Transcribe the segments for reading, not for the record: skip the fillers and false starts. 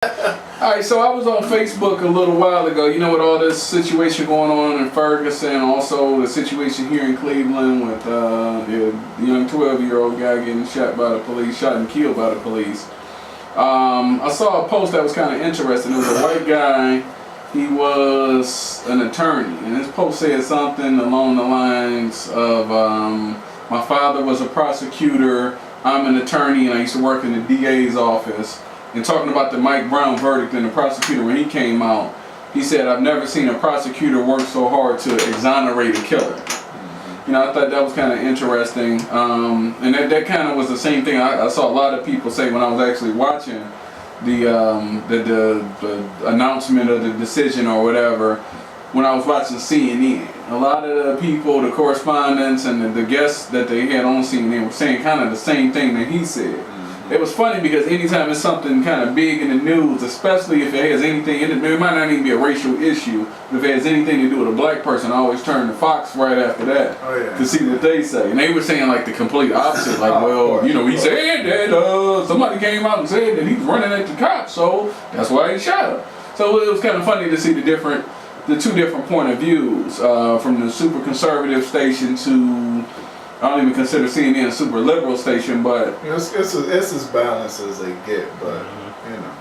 Alright, so I was on Facebook a little while ago, you know, with all this situation going on in Ferguson, also the situation here in Cleveland with the young 12-year-old guy getting shot and killed by the police. I saw a post that was kind of interesting. It was a white guy. He was an attorney, and his post said something along the lines of, my father was a prosecutor, I'm an attorney, and I used to work in the DA's office. And talking about the Mike Brown verdict, and the prosecutor, when he came out, he said, I've never seen a prosecutor work so hard to exonerate a killer. You know, I thought that was kind of interesting. And that kind of was the same thing I saw a lot of people say when I was actually watching the announcement of the decision or whatever, when I was watching CNN. A lot of the people, the correspondents and the guests that they had on CNN were saying kind of the same thing that he said. It was funny because anytime it's something kind of big in the news, especially if it has anything in it, it might not even be a racial issue, but if it has anything to do with a black person, I always turn to Fox right after that to see what they say. And they were saying like the complete opposite, like, well, you know, he said that somebody came out and said that he was running at the cops, so that's why he shot him. So it was kind of funny to see the two different point of views, from the super conservative station to, I don't even consider CNN a super liberal station, but you know, it's as balanced as they get, but you know.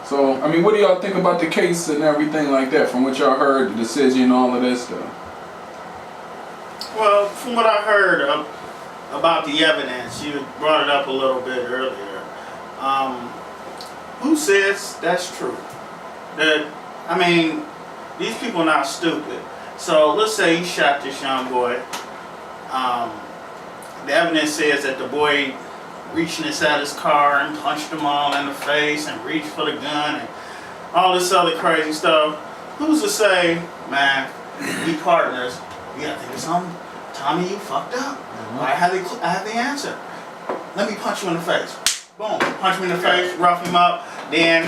So, I mean, what do y'all think about the case and everything like that? From what y'all heard, the decision, all of this stuff. Well, from what I heard about the evidence, you brought it up a little bit earlier. Who says that's true? I mean, these people are not stupid. So let's say he shot this young boy. The evidence says that the boy reached inside his car and punched them all in the face and reached for the gun and all this other crazy stuff. Who's to say, man, we partners, you gotta think of something. Tommy, you fucked up. I have the answer. Let me punch you in the face. Boom, punch me in the face, rough him up. Then,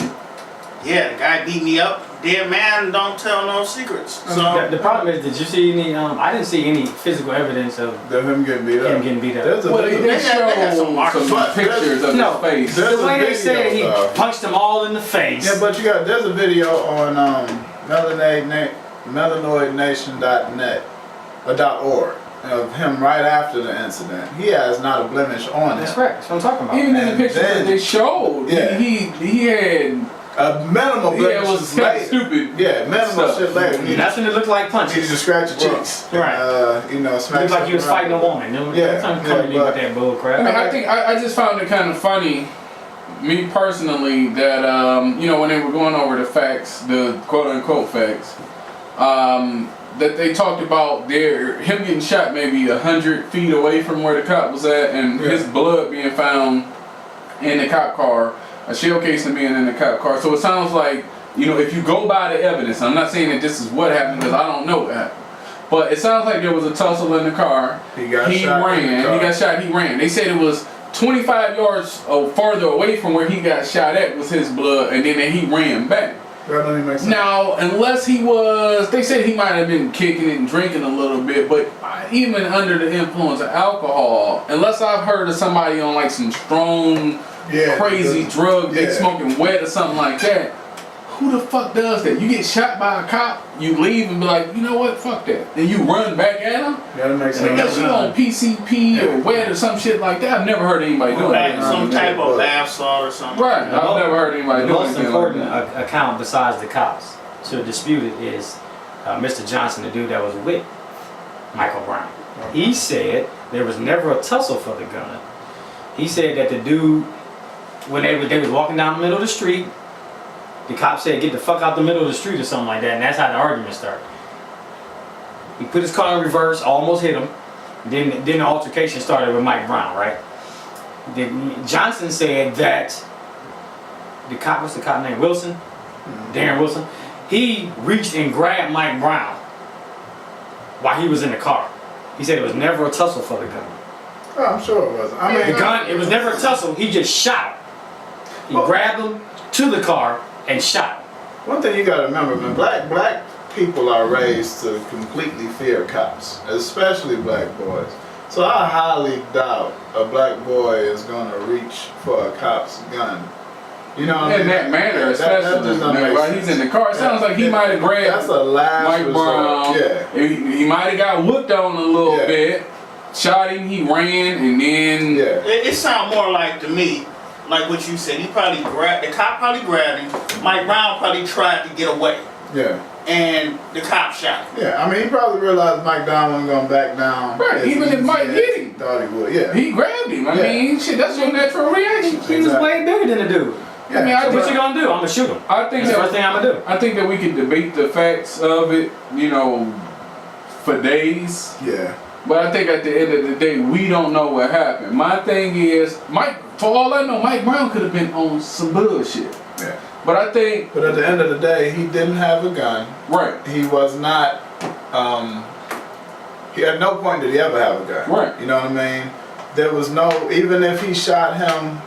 yeah, the guy beat me up. Dead man don't tell no secrets. So the problem is, did you see any? I didn't see any physical evidence of him getting beat up. Well, they showed some pictures of his face. The way they said he punched them all in the face. Yeah, but there's a video on melanoidnation.net or .org of him right after the incident. He has not a blemish on him. That's right. That's what I'm talking about. Even in the pictures that they showed, he had a minimal blemish. Yeah, it was kind of stupid. Yeah, minimal shit later. That's when it looked like punches. He just scratch your cheeks. Right. You know, smack. It looked like he was fighting a woman. Yeah. Coming with that bull crap. I mean, I just found it kind of funny, me personally, that you know, when they were going over the facts, the quote unquote facts, that they talked about him getting shot maybe 100 feet away from where the cop was at, and his blood being found in the cop car, a shell casing being in the cop car. So it sounds like, you know, if you go by the evidence, I'm not saying that this is what happened because I don't know what happened, but it sounds like there was a tussle in the car. He got shot. He ran. They said it was 25 yards farther away from where he got shot at was his blood, and then he ran back. That doesn't even make sense. Now, unless they said he might have been kicking it and drinking a little bit, but even under the influence of alcohol, unless I've heard of somebody on like some strong, crazy drug, they smoking wet or something like that, who the fuck does that? You get shot by a cop, you leave and be like, you know what, fuck that. And you run back at him? Yeah, that makes sense. Unless you on PCP or wet or some shit like that, I've never heard anybody doing that. Some type of bath salt or something. Right, I've never heard anybody doing anything like that. The most important account besides the cops to dispute it is Mr. Johnson, the dude that was with Michael Brown. He said there was never a tussle for the gun. He said that the dude, when they was walking down the middle of the street, the cop said, get the fuck out the middle of the street or something like that, and that's how the argument started. He put his car in reverse, almost hit him. Then the altercation started with Mike Brown, right? Then Johnson said that the cop, what's the cop name? Wilson? Darren Wilson. He reached and grabbed Mike Brown while he was in the car. He said it was never a tussle for the gun. Oh, I'm sure it wasn't. I mean, the gun, it was never a tussle. He just shot him. He grabbed him to the car and shot him. One thing you gotta remember, man, black people are raised to completely fear cops, especially black boys. So I highly doubt a black boy is gonna reach for a cop's gun You know what I mean? In that manner, That just especially doesn't make while sense. he's in the car. It sounds like he might have grabbed That's a last Mike resort. Brown. Yeah. He might have got whooped on a little Yeah. bit. Shot him, he ran, and then Yeah. It sounds more like to me, like what you said. He probably grabbed, the cop probably grabbed him. Mike Brown probably tried to get away, Yeah. and the cop shot him. Yeah. I mean, he probably realized Mike Brown wasn't going to back down. Right, as even if easy Mike as hit he him. thought he would. Yeah. he grabbed him. I Yeah. mean, shit, that's your natural reaction. He was Exactly. way bigger than the dude. Yeah. I mean, I What you gonna do? I'm gonna shoot him. I think That's the that first thing I'm gonna do. I think that we can debate the facts of it, you know, for days. Yeah. But I think at the end of the day, we don't know what happened. My thing is, for all I know, Mike Brown could have been on some bullshit. Yeah. But I think, But at the end of the day, he didn't have a gun. right, He was not. He at no point did he ever have a gun. Right. You know what I mean? There was no. Even if he shot him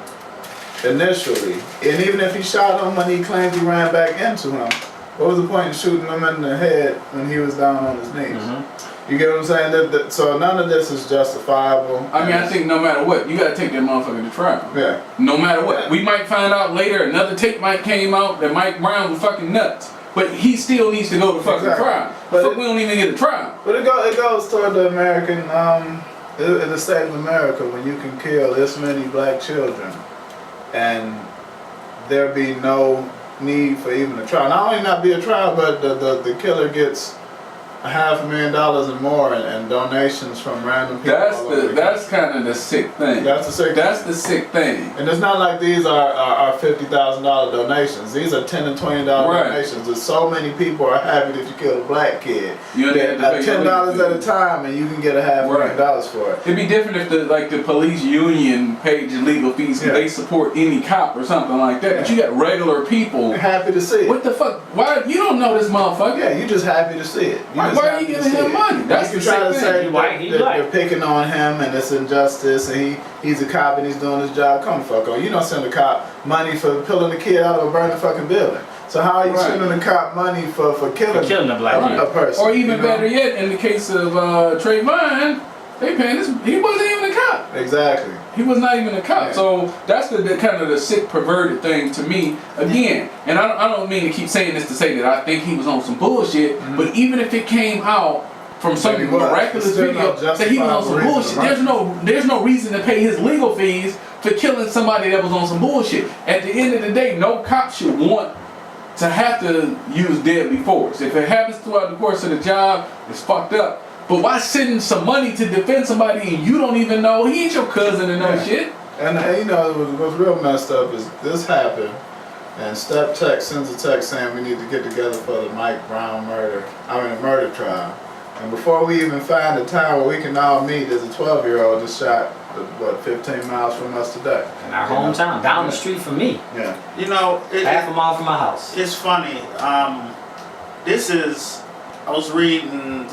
initially, and even if he shot him when he claimed he ran back into him, what was the point in shooting him in the head when he was down on his knees? You get what I'm saying? So none of this is justifiable. I mean, I think no matter what, you gotta take that motherfucker to trial. Yeah. No matter what. Yeah. We might find out later, another tape might came out that Mike Brown was fucking nuts. But he still needs to go to fucking Exactly. trial. But Fuck, we don't even get a trial. But it goes toward the American, in the state of America, when you can kill this many black children, and there be no need for even a trial. Not only not be a trial, but the killer gets $500,000 and more in donations from random people. all over the That's kind of the sick thing. That's the sick That's thing. the sick thing. And it's not like these are $50,000 donations. These are $10 and $20 Right. donations. There's so many people are happy that you killed a black kid. You only have to pay your $10 legal at a fees. time, and you can get $500,000 for it. It'd be different if the police union paid your legal fees because Yeah. they support any cop or something like that. But Yeah. you got regular people. You're happy to see it. What the fuck? Why you don't know this motherfucker? Yeah, you're just happy to see it. Why just are happy you to giving see him it. money? That's you the can try sick to thing. say He white, he that black. they're picking on him and it's injustice and he's a cop and he's doing his job. Come fuck on. You don't send a cop money for pulling a kid out of a burning fucking building. So how are you Right. sending a cop money for killing, For killing a black a, kid. a person? Or even you know? better yet, in the case of Trayvon, they paying this. He wasn't even a cop. Exactly. He was not even a cop. Yeah. So that's the kind of the sick, perverted thing to me. Again, and I don't mean to keep saying this to say that I think he was on some bullshit, but even if it came out from some That he was. miraculous It's still video not that he was on some justifiable bullshit, reason, there's no reason to pay his legal fees for killing somebody that was on some bullshit. At the end of the day, no cop should want to have to use deadly force. If it happens throughout the course of the job, it's fucked up. But why sending some money to defend somebody and you don't even know? He ain't your cousin and no Yeah. shit. And you know what's real messed up is this happened, and Step Tech sends a text saying we need to get together for the Mike Brown murder trial. And before we even find a time where we can all meet, there's a 12-year-old just shot, 15 miles from us today. In our hometown, down the street from me, Yeah. You know, half a mile from my house. it's funny. I was reading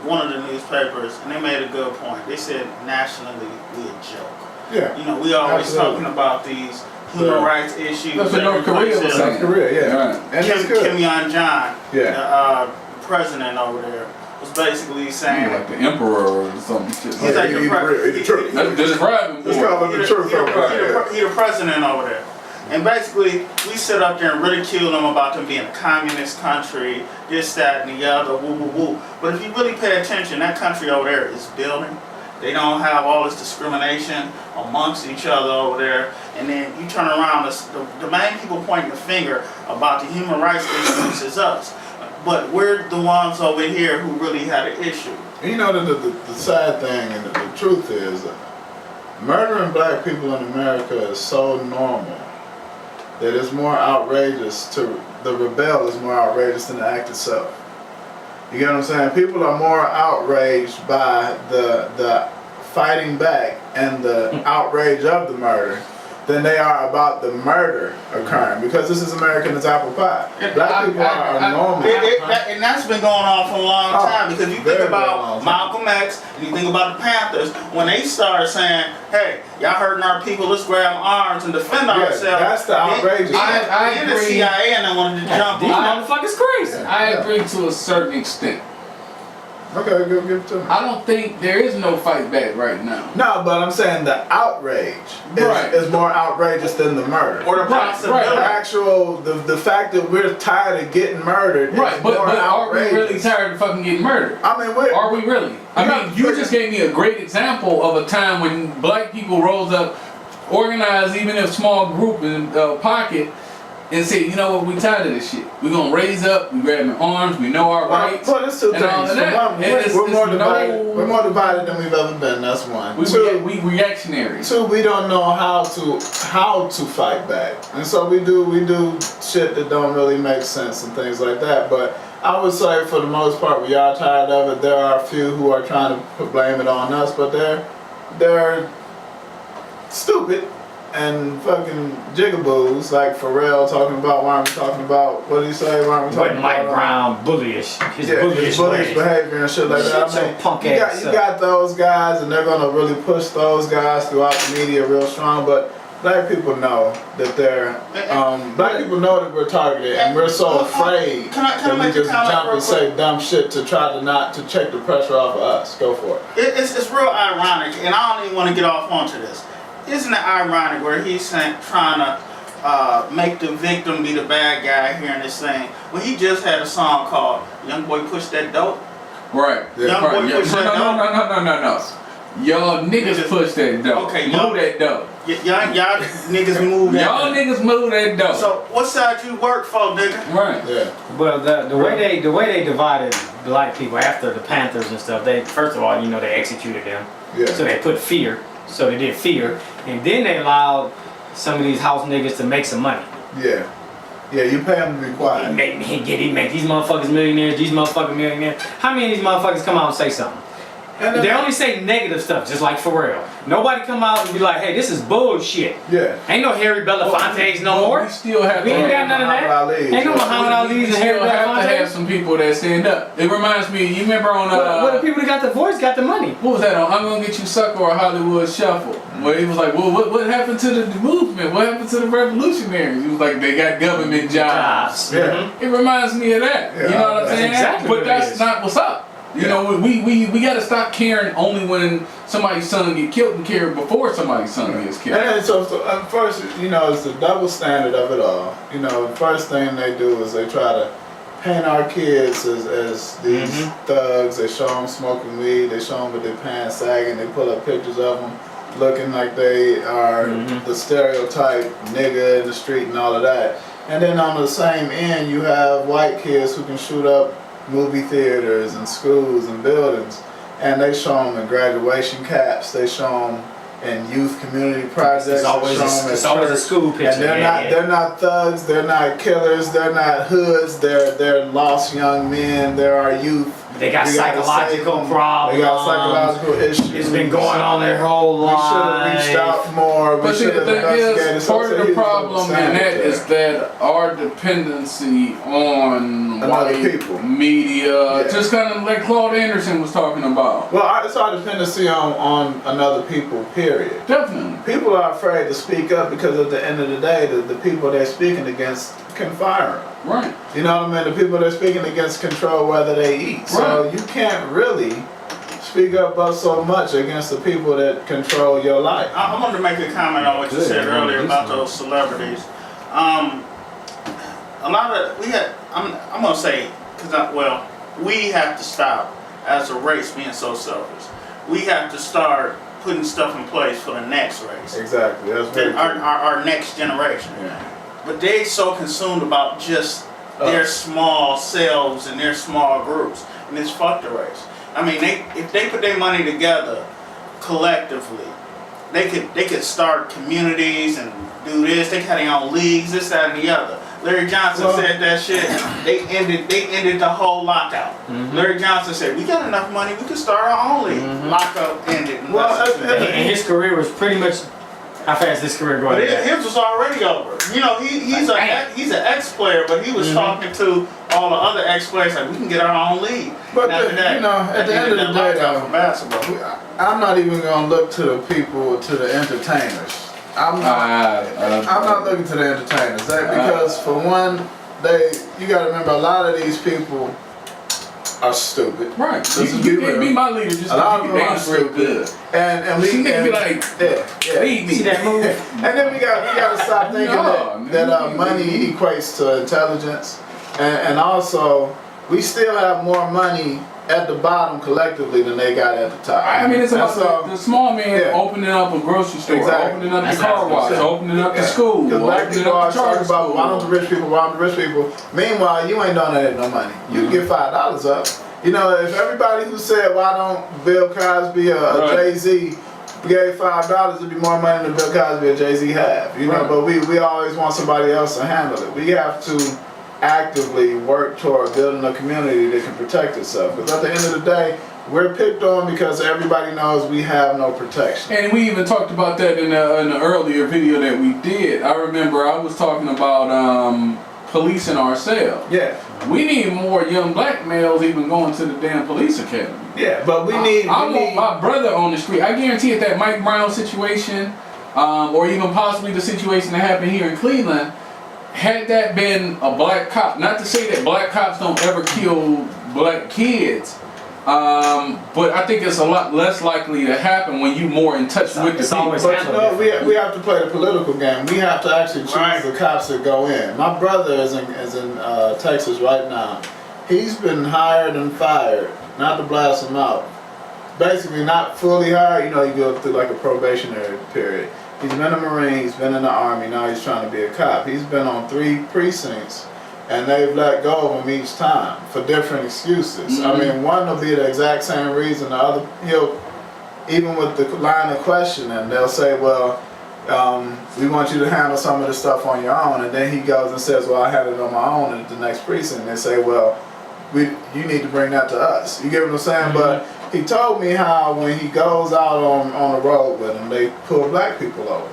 one of the newspapers, and they made a good point. They said nationally we a joke. Yeah. You know, we always Absolutely. talking about these human Yeah. rights issues. That's what North Korea was saying. South Korea, yeah. Right. And Kim, it's good. Kim Jong-un, Yeah. president over there, was basically saying, Like the emperor or something shit. he's like He the truth. That's describing Let's for call him the truth over there. he the president over there. And basically, we sit up there and ridicule them about them being a communist country, this, that, and the other, woo, woo, woo. But if you really pay attention, that country over there is building. They don't have all this discrimination amongst each other over there. And then you turn around, the main people pointing the finger about the human rights issues is us. But we're the ones over here who really had an issue. You know, the sad thing and the truth is, murdering black people in America is so normal that it's more outrageous the rebel is more outrageous than the act itself. You get what I'm saying? People are more outraged by the fighting back and the outrage of the murder than they are about the murder occurring, because this is America and it's apple pie. Black people are normal. And that's been going on for a long time, because you very, think very long about time. Malcolm X and you think about the Panthers, when they started saying, hey, y'all hurting our people, let's grab arms and defend ourselves. that's the outrageous Then, part. I then the agree. CIA and they wanted to jump These in. motherfuckers crazy. I agree to a certain extent. Okay, go give it to me. I don't think there is no fight back right now. No, but I'm saying the outrage Right. is more outrageous than the murder. Or the Right, possibility. The actual, the fact that we're tired of getting murdered Right, is but more are we outrageous. really tired of fucking getting murdered? I mean, we're, Are we really? I Yeah, mean, you just gave me a great example of a time when black people rose up, organized even if small group in pocket, and said, you know what, we tired of this shit. We're gonna raise up, we grabbing arms, we know our rights. Well, it's two and all things. of that. For one, And it's we're more no- divided. We're more divided than we've ever been. That's one. We reactionary. Two, we don't know how to fight back, and so we do shit that don't really make sense and things like that. But I would say for the most part, we are tired of it. There are a few who are trying to blame it on us, but they're stupid and fucking jigaboos like Pharrell talking about. Why aren't we talking about? What did he say? Why aren't we talking But Mike about? Brown bullyish. His Yeah, bullyish his bullish ways. behavior and shit like that. Shut your punk ass you up. got those guys, and they're gonna really push those guys throughout the media real strong. But black people know that black people know that we're targeted, and we're so afraid Can I that we make a just comment jump real and say dumb shit to try to not to check the pressure off of us. Go for it. It's real ironic, and I don't even want to get off onto this. Isn't it ironic where he's trying to make the victim be the bad guy here in this thing when he just had a song called "Young Boy Push That Dope"? Right. Young right. boy Yeah. push that No. Y'all niggas push that dope. Okay, move y'all- that dope. Y'all niggas move that. Y'all niggas move that dope. So what side you work for, nigga? right. Yeah. Well, the way they divided black people after the Panthers and stuff, they first of all, they executed them. Yeah. So they put fear. So they did fear, and then they allowed some of these house niggas to make some money. Yeah. Yeah. You pay them to be He quiet. make these motherfuckers millionaires. These motherfucking millionaires. How many of these motherfuckers come out and say something? And They only say negative stuff, just like Pharrell. Nobody come out and be like, "Hey, this is bullshit." Yeah. Ain't no Harry Belafonte's no Well, more. We still have We to ain't got have, none of that. Muhammad Ali. Ain't no Muhammad Ali's we and Harry still have to have Belafonte's. some people that stand up. It reminds me, you remember on What the people that got the voice got the money. what was that on I'm Gonna Get You Sucker or Hollywood Shuffle? Where he was like, well, what happened to the movement? What happened to the revolutionaries? He was like, they got government jobs. Yeah. Mhm. It reminds me of that. Yeah, You know what I'm that's saying? exactly but what it that's is. not what's up. You Yeah. know, we got to stop caring only when somebody's son get killed and care before somebody's son gets killed. And then so first, it's the double standard of it all. The first thing they do is they try to paint our kids as these thugs. They show them smoking weed. They show them with their pants sagging. They pull up pictures of them looking like they are the stereotype nigga in the street and all of that. And then on the same end, you have white kids who can shoot up movie theaters and schools and buildings, and they show them in graduation caps. They show them in youth community projects. It's always they show 'em at it's always a church. school picture. And they're not thugs. They're not killers. They're not hoods. They're lost young men. They're our youth. They got We gotta save psychological them. problems. They got psychological issues. It's been going on their whole We life. should have reached out more. We But see, should the have thing investigated. is, part of the problem in that there. is that our dependency on Other white people. media, Yeah. just kind of like Claude Anderson was talking about. Well, it's our dependency on another people. Period. Definitely. People are afraid to speak up because at the end of the day, the people they're speaking against can fire them. Right. You know what I mean? The people they're speaking against control whether they eat. So Right. you can't really speak up so much against the people that control your life. I wanted to make a comment on what you Good. said earlier about those celebrities. A lot of I'm gonna say we have to stop as a race being so selfish. We have to start putting stuff in place for the next race, Exactly. That's very true. our next generation. Yeah. But they so consumed about just their small selves and their small groups, and it's fuck the race. I mean, if they put their money together collectively, they could start communities and do this. They had their own leagues, this, that, and the other. Larry Johnson said that shit. They ended the whole lockout. Larry Johnson said, "We got enough money. We could start our own league." Lockout ended. In Well, less than 2 days. And his career was pretty much. How fast his career But going? his was already over. He's an ex-player, but he was talking to all the other ex-players like we can get our own league. But After that, at the end of the day, lockout for basketball. I'm not even gonna look to the people, to the entertainers. I'm not looking to the entertainers because for one, you got to remember a lot of these people are stupid. Right. Let's You just be can't real. be my leader just A lot because of you them are dance real stupid. good. And we You can't be like, yeah. lead me. See that move? And then we got to stop thinking No, that money equates to intelligence, and also we still have more money at the bottom collectively than they got at the top. I mean, it's about That's, the small man yeah. opening up a grocery store, Exactly. opening up That's the car what I was wash, gonna say. opening up the Yeah. school, Because black opening people up always the talk charter about school. why don't the rich people. Meanwhile, you ain't donating no money. You can get $5 up. You know, if everybody who said why don't Bill Cosby or Right. Jay-Z gave $5, it'd be more money than Bill Cosby or Jay-Z have. You know, Right. but we always want somebody else to handle it. We have to actively work toward building a community that can protect itself. Because at the end of the day, we're picked on because everybody knows we have no protection. And we even talked about that in the earlier video that we did. I remember I was talking about policing ourselves. Yeah, We need more young black males even going to the damn police academy. yeah, but we need. I we want need my brother on the street. I guarantee it, that Mike Brown situation, or even possibly the situation that happened here in Cleveland, had that been a black cop, not to say that black cops don't ever kill black kids, but I think it's a lot less likely to happen when you more in touch with the It's people. always But handled no, differently. we have to play the political game. We have to actually choose Right. the cops that go in. My brother is in Texas right now. He's been hired and fired, not to blast him out. Basically, not fully hired. You know, you go through like a probationary period. He's been a Marine. He's been in the Army. Now he's trying to be a cop. He's been on 3 precincts, and they've let go of him each time for different excuses. I mean, one will be the exact same reason. The other, he'll even with the line of questioning, they'll say, well, we want you to handle some of the stuff on your own. And then he goes and says, well, I had it on my own at the next precinct. They say, well, you need to bring that to us. You get what I'm saying? But he told me how when he goes out on the road with them, they pull black people over.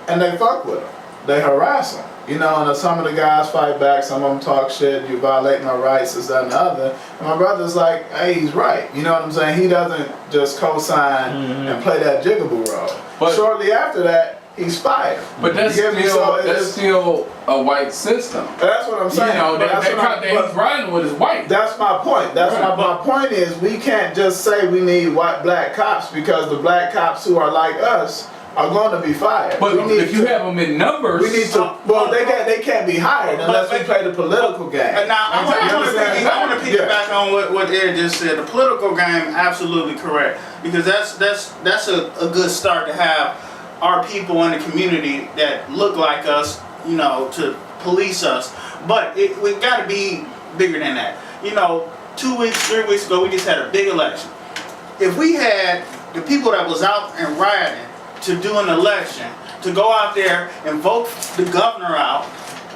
And they fuck with them. They harass them. You know, and some of the guys fight back, some of them talk shit, you violate my rights, this, that, and the other. And my brother's like, hey, he's right. You know what I'm saying? He doesn't just co-sign and play that jigaboo role. But- Shortly after that, he's fired. But that's You get me? So that's it's- still a white system. That's what I'm You saying. know, But that that's what cop I'm- that but- he's riding with is white. That's my point. That's Right. my point is we can't just say we need white black cops because the black cops who are like us are going to be fired. But we need if you to, have them in numbers, we need to. Well, they can't be hired unless we play the political game. And now I want to Yeah. piggyback on what Ed just said. The political game, absolutely correct, because that's a good start to have our people in the community that look like us, you know, to police us. But we got to be bigger than that. You know, 2 weeks, 3 weeks ago, we just had a big election. If we had the people that was out and rioting to do an election, to go out there and vote the governor out,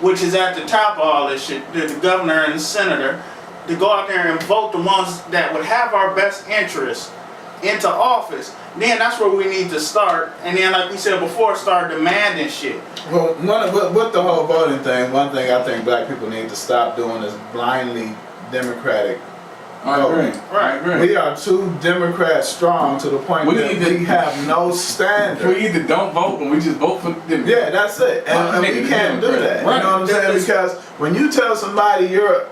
which is at the top of all this shit, the governor and the senator, to go out there and vote the ones that would have our best interests into office, then that's where we need to start. And then, like we said before, start demanding shit. Well, with the whole voting thing, one thing I think black people need to stop doing is blindly Democratic. I agree. I agree. We are too Democrat strong to the point We that need to- we have no standard. We either don't vote or we just vote for them. Yeah, that's it. And we can't do that. You know what I'm saying? Because when you tell somebody you're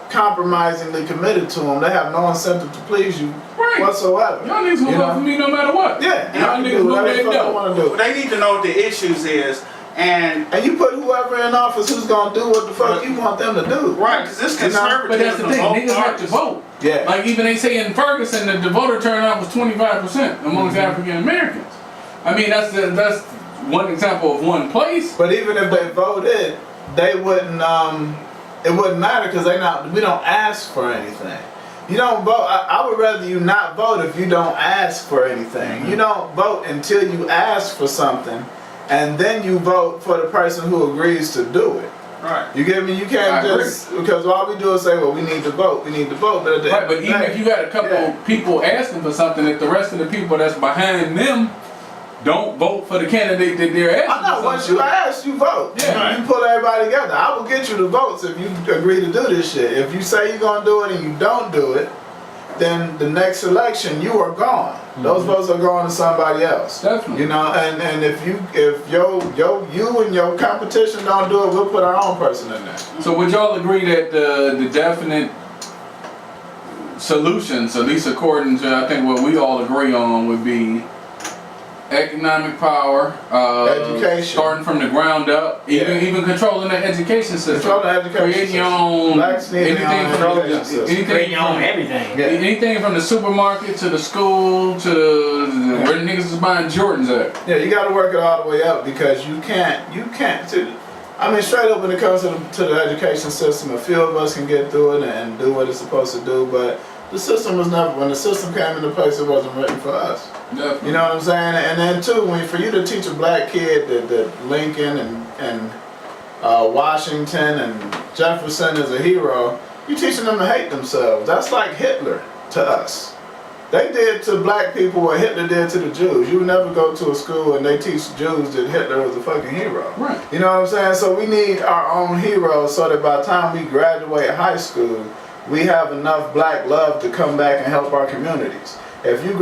uncompromisingly committed to them, they have no incentive to please you Right. whatsoever. Y'all niggas will vote for me no matter what. Yeah, Y'all you niggas do know whatever they the fuck you know. want to do. They need to know what the issues is. And And you put whoever in office who's gonna do what the fuck you want them to do. right, because this You know, But that's the conservatism thing, of both niggas have to parties. vote. Yeah. Like even they say in Ferguson that the voter turnout was 25% amongst Mm-hmm. African Americans. I mean that's one example of one place. But even if they voted, they wouldn't. It wouldn't matter because we don't ask for anything. You don't vote. I would rather you not vote if you don't ask for anything. You don't vote until you ask for something, and then you vote for the person who agrees to do it. Right. You get me? You can't I agree. just because all we do is say, well, we need to vote. But at the Right, end but of the even day- if you got a couple Yeah. people asking for something, if the rest of the people that's behind them don't vote for the candidate that they're asking I know. for Once you something, ask, you vote. Yeah. You pull everybody together. I will get you the votes if you agree to do this shit. If you say you're gonna do it and you don't do it, then the next election you are gone. Those votes are going to somebody else. Definitely. You know, and if you and your competition don't do it, we'll put our own person in there. So would y'all agree that the definite solutions, at least according to I think what we all agree on, would be economic power, Education. starting from the ground up, even controlling the education system, Control the education creating your system. own Blacks need their anything own from education system. Create your own from everything. Yeah. anything from the supermarket to the school to where the niggas is buying Jordans at. Yeah, you got to work it all the way up because you can't. I mean, straight up when it comes to the education system, a few of us can get through it and do what it's supposed to do, but the system was never. When the system came into place, it wasn't written for us. Definitely. You know what I'm saying? And then too, for you to teach a black kid that Lincoln and Washington and Jefferson is a hero, you teaching them to hate themselves. That's like Hitler to us. They did to black people what Hitler did to the Jews. You would never go to a school and they teach Jews that Hitler was a fucking hero. Right. You know what I'm saying? So we need our own heroes so that by the time we graduate high school, we have enough black love to come back and help our communities. If you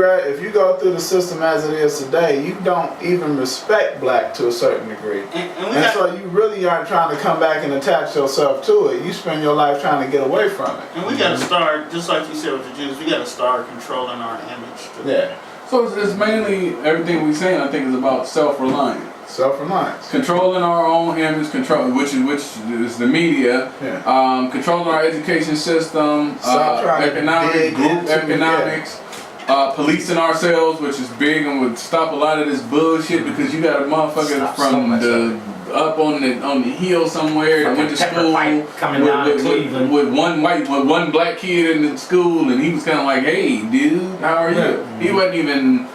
go through the system as it is today, you don't even respect black to a certain degree. And so you really aren't trying to come back and attach yourself to it. You spend your life trying to get away from it. And we got to start, just like you said with the Jews, we got to start controlling our image. Yeah. So it's mainly everything we're saying. I think is about self-reliance. Self-reliance. Controlling our own image, which is the media. Yeah. Controlling our education system, Stop trying to economic dig group into economics, policing ourselves, which is big and would stop a lot of this bullshit because you got a motherfucker Stop so from much the up on the hill somewhere that went to Pepper school fight coming down to Cleveland. with one black kid in the school, and he was kind of like, "Hey, dude, how are you?" Yeah. He wasn't even,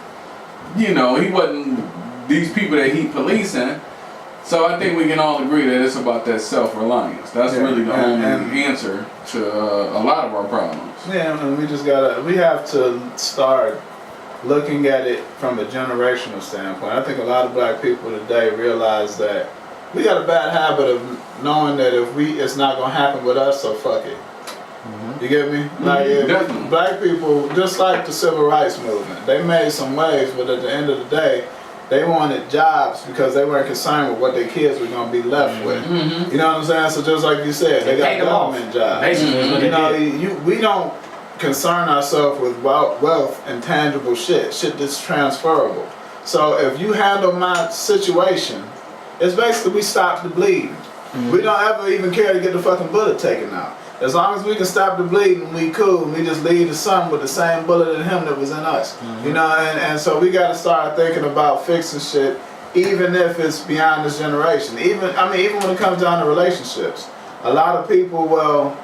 he wasn't these people that he policing. So I think we can all agree that it's about that self-reliance. That's really the only answer to a lot of our problems. Yeah, and we have to start looking at it from a generational standpoint. I think a lot of black people today realize that we got a bad habit of knowing that it's not gonna happen with us, so fuck it. You get me? Like Definitely. black people, just like the civil rights movement, they made some waves, but at the end of the day, they wanted jobs because they weren't concerned with what their kids were going to be left with. Mm-hmm. You know what I'm saying? So just like you said, they got government jobs. Basically, is what they did. We don't concern ourselves with wealth and tangible shit that's transferable. So if you handle my situation, it's basically we stop the bleeding. We don't ever even care to get the fucking bullet taken out. As long as we can stop the bleeding, we cool. We just leave the son with the same bullet in him that was in us. You know, and so we got to start thinking about fixing shit, even if it's beyond this generation. Even when it comes down to relationships, a lot of people will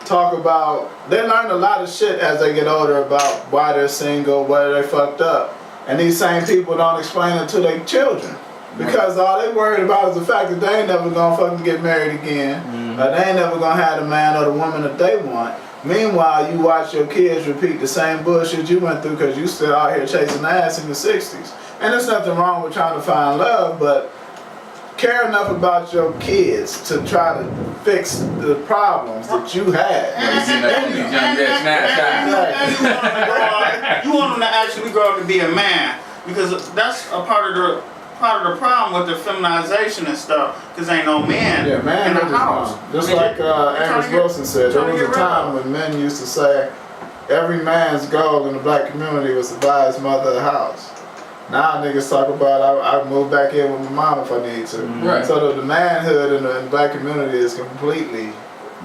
talk about, they learn a lot of shit as they get older about why they're single, why they fucked up. And these same people don't explain it to their children. Because all they worried about is the fact that they ain't never gonna fucking get married again. Or they ain't never gonna have the man or the woman that they want. Meanwhile, you watch your kids repeat the same bullshit you went through because you still out here chasing ass in the 60s. And there's nothing wrong with trying to find love, but care enough about your kids to try to fix the problems that you had. You want them to actually grow up to be a man, because that's a part of the problem with the feminization and stuff, because ain't no man in the house. Just like Amos Wilson said, there was a time when men used to say every man's goal in the black community was to buy his mother a house. Now niggas talk about I move back in with my mom if I need to. Right. So the manhood in the black community is completely.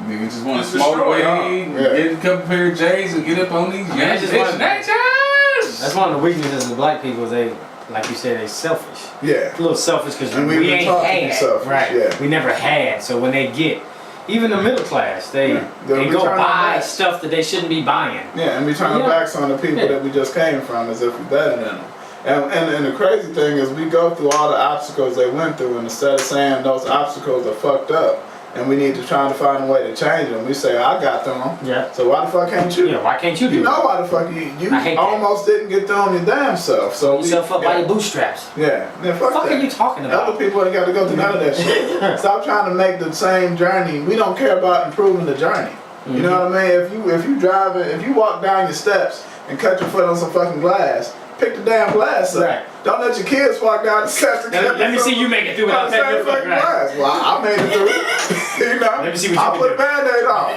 Niggas just want to smoke weed, get a couple pair of J's and get up on these young bitches. That's one of the weaknesses of black people. They, like you said, they selfish. Yeah. A little selfish because And we we've been ain't taught to be had. selfish, Right. yeah. We never had. So when they get, even the middle class, they We go turn our buy backs. stuff that they shouldn't be buying. Yeah, and we turn our backs on the people that we just came from as if we're better than them. And the crazy thing is we go through all the obstacles they went through, and instead of saying those obstacles are fucked up and we need to try to find a way to change them, we say, I got through them. Yeah. So why the fuck can't you? Yeah, why can't you do You know it? why the fuck you I hate almost didn't get through on your damn self. So Yourself up by your bootstraps. Yeah, fuck What the fuck that. are you talking about? Other people ain't got to go through none of that shit. Stop trying to make the same journey. We don't care about improving the journey. You know what I mean? If you walk down your steps and cut your foot on some fucking glass, pick the damn glass up. Right. Don't let your kids walk down the steps and Let me see you make it through without taking your fucking glass. Well, I made it through. You know know, Let me see what you I'll can put do. a Band-Aid on.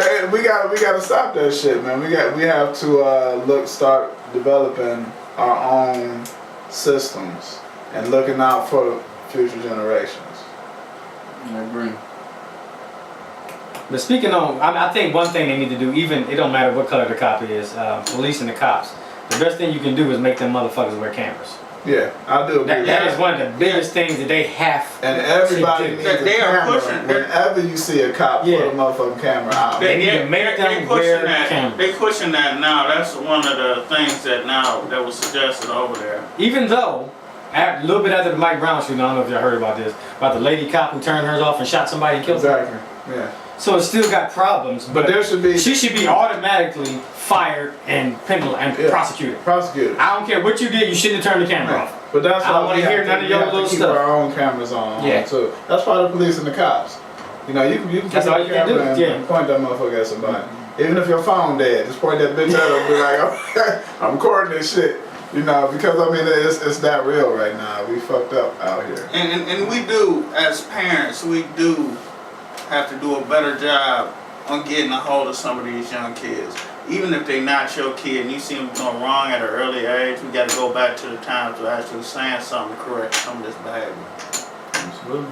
Hey, we gotta stop that shit, man. We have to start developing our own systems and looking out for future generations. I agree. But speaking on, I think one thing they need to do, even it don't matter what color the cop is, police and the cops. The best thing you can do is make them motherfuckers wear cameras. Yeah, I do agree. That is one of the biggest things that they have. And everybody to do. needs a They are camera. pushing. Whenever you see a cop, Yeah. put a motherfucking camera out. They need to make them wear cameras. They pushing that now. That's one of the things that was suggested over there. Even though, a little bit after the Mike Brown shooting, I don't know if y'all heard about this, about the lady cop who turned hers off and shot somebody and killed them. Exactly. Yeah. So it still got problems, But there should be she should be automatically fired and Yeah. prosecuted. prosecuted. I don't care what you did, you shouldn't have turned the camera off. But that's I don't why wanna we hear have none to, of your we have to little keep stuff. our own cameras on Yeah. too. That's why the police and the cops. You know, you can That's put all your you can camera do, and yeah. point that motherfucker at somebody. Even if your phone dead, just point that bitch at him and be like, I'm recording this shit. You know, because I mean it's that real right now. We fucked up out here. And we do, as parents, we do have to do a better job on getting a hold of some of these young kids. Even if they're not your kid and you see them going wrong at an early age, we got to go back to the times of actually saying something to correct some of this behavior. Absolutely.